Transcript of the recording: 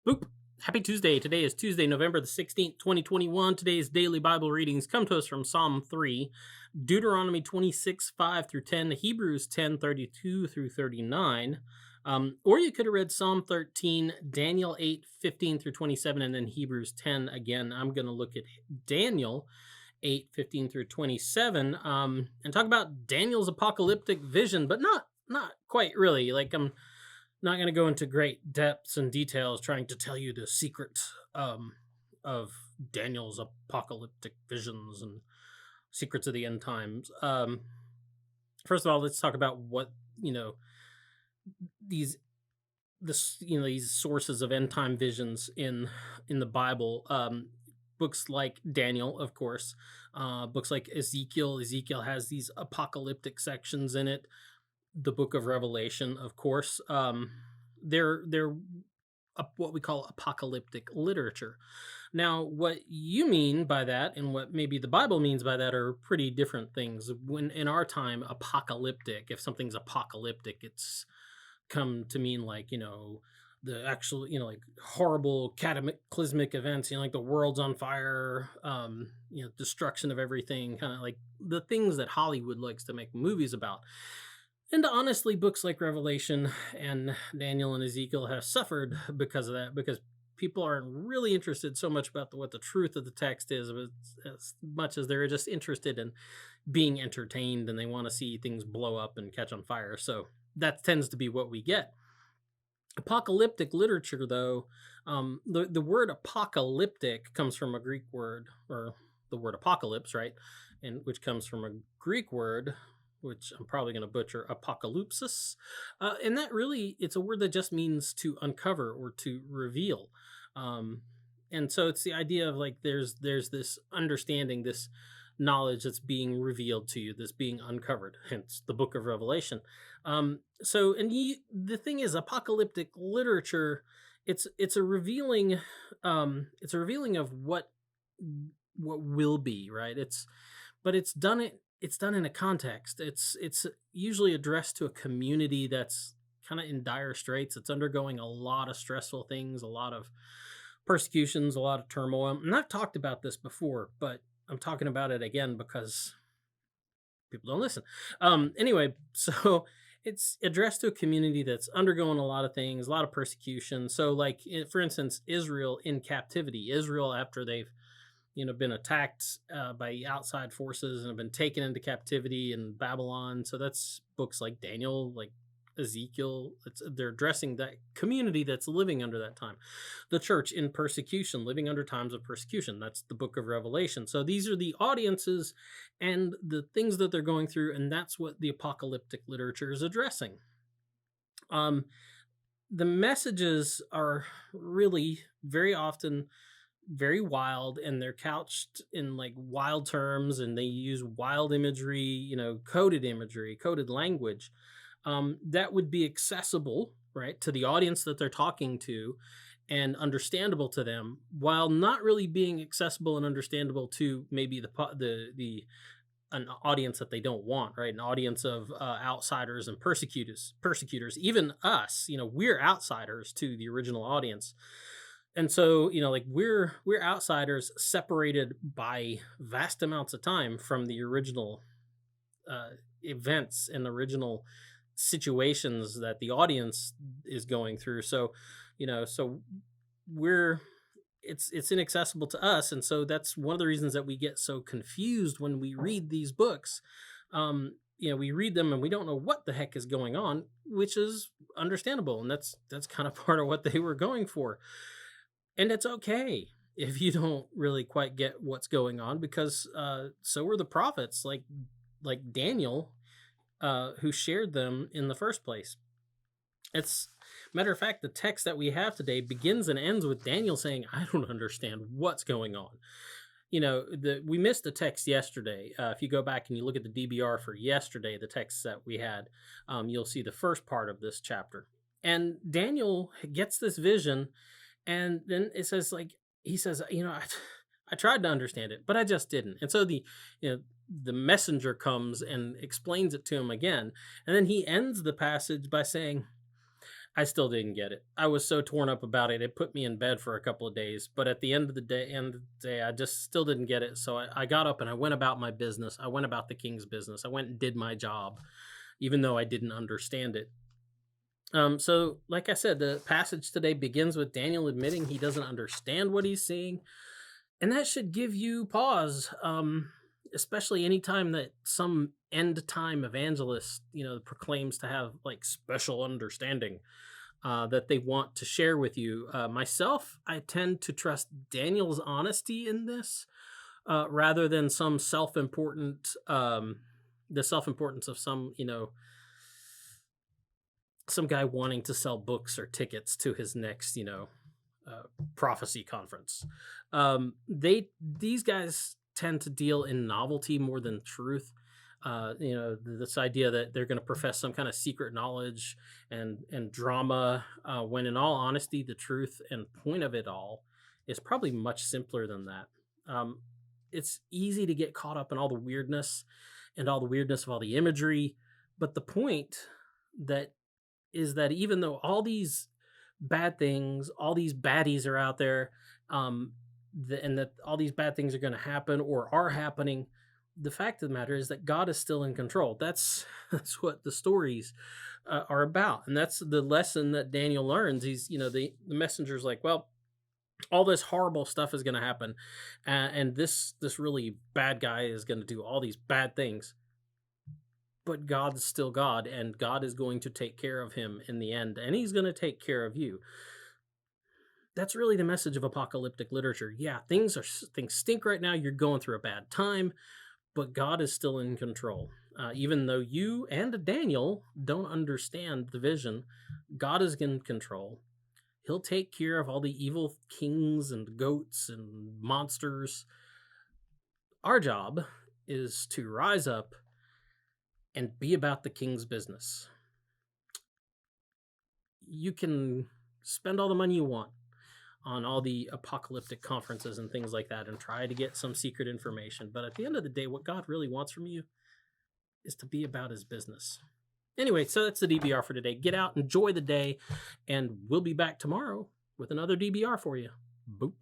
Boop. Happy Tuesday. Today is Tuesday, November the 16th, 2021. Today's daily Bible readings come to us from Psalm 3, Deuteronomy 26, 5 through 10, Hebrews 10, 32 through 39. Or you could have read Psalm 13, Daniel 8, 15 through 27, and then Hebrews 10 again. I'm going to look at Daniel 8, 15 through 27, and talk about Daniel's apocalyptic vision, but not quite really. I'm not going to go into great depths and details trying to tell you the secret of Daniel's apocalyptic visions and secrets of the end times. First of all, let's talk about what these sources of end time visions in the Bible. Books like Daniel, of course, books like Ezekiel. Ezekiel has these apocalyptic sections in it. The book of Revelation, of course. They're what we call apocalyptic literature. Now, what you mean by that and what maybe the Bible means by that are pretty different things. When in our time, apocalyptic, if something's apocalyptic, it's come to mean the actual, like horrible cataclysmic events, like the world's on fire, destruction of everything, kind of like the things that Hollywood likes to make movies about. And honestly, books like Revelation and Daniel and Ezekiel have suffered because of that, because people aren't really interested so much about what the truth of the text is, as much as they're just interested in being entertained, and they want to see things blow up and catch on fire. So that tends to be what we get. Apocalyptic literature, though, the word apocalyptic comes from a Greek word, or the word apocalypse, right? And which comes from a Greek word, which I'm probably going to butcher, apocalypsis. And that really, it's a word that just means to uncover or to reveal. And so it's the idea of there's this understanding, this knowledge that's being revealed to you, that's being uncovered, hence the book of Revelation. The thing is, apocalyptic literature, it's a revealing of what will be, right? It's done in a context. It's usually addressed to a community that's kind of in dire straits. It's undergoing a lot of stressful things, a lot of persecutions, a lot of turmoil. And I've talked about this before, but I'm talking about it again because people don't listen. Anyway, so it's addressed to a community that's undergoing a lot of things, a lot of persecution. So for instance, Israel in captivity, Israel after they've been attacked by outside forces and have been taken into captivity in Babylon. So that's books like Daniel, like Ezekiel. They're addressing that community that's living under that time. The church in persecution, living under times of persecution. That's the book of Revelation. So these are the audiences and the things that they're going through, and that's what the apocalyptic literature is addressing. The messages are really very often very wild, and they're couched in wild terms, and they use wild imagery, coded language that would be accessible, right, to the audience that they're talking to and understandable to them, while not really being accessible and understandable to maybe an audience that they don't want, right? An audience of outsiders and persecutors, even us, we're outsiders to the original audience. And so, we're outsiders separated by vast amounts of time from the original events and original situations that the audience is going through. So, it's inaccessible to us. And so that's one of the reasons that we get so confused when we read these books. We read them and we don't know what the heck is going on, which is understandable. And that's kind of part of what they were going for. And it's okay if you don't really quite get what's going on, because so were the prophets, like Daniel, who shared them in the first place. It's matter of fact, the text that we have today begins and ends with Daniel saying, "I don't understand what's going on." We missed the text yesterday. If you go back and you look at the DBR for yesterday, the text that we had, you'll see the first part of this chapter. And Daniel gets this vision. And then it says, he says, I tried to understand it, but I just didn't. And so the messenger comes and explains it to him again. And then he ends the passage by saying, I still didn't get it. I was so torn up about it. It put me in bed for a couple of days. But at the end of the day, I just still didn't get it. So I got up and I went about my business. I went about the king's business. I went and did my job, even though I didn't understand it. So, like I said, the passage today begins with Daniel admitting he doesn't understand what he's seeing, and that should give you pause, especially anytime that some end time evangelist, proclaims to have like special understanding that they want to share with you. Myself, I tend to trust Daniel's honesty in this rather than the self importance of some guy wanting to sell books or tickets to his next, prophecy conference. These guys tend to deal in novelty more than truth. This idea that they're going to profess some kind of secret knowledge and drama, when in all honesty, the truth and point of it all is probably much simpler than that. It's easy to get caught up in all the weirdness and all the weirdness of all the imagery, but the point that is that even though all these bad things, all these baddies are out there, and that all these bad things are going to happen or are happening, the fact of the matter is that God is still in control. That's what the stories are about, and that's the lesson that Daniel learns. The messenger's like, well, all this horrible stuff is going to happen, and this really bad guy is going to do all these bad things. But God's still God, and God is going to take care of him in the end, and he's going to take care of you. That's really the message of apocalyptic literature. Yeah, things stink right now. You're going through a bad time, but God is still in control. Even though you and Daniel don't understand the vision, God is in control. He'll take care of all the evil kings and goats and monsters. Our job is to rise up and be about the king's business. You can spend all the money you want on all the apocalyptic conferences and things like that and try to get some secret information. But at the end of the day, what God really wants from you is to be about his business. Anyway, so that's the DBR for today. Get out, enjoy the day, and we'll be back tomorrow with another DBR for you. Boop.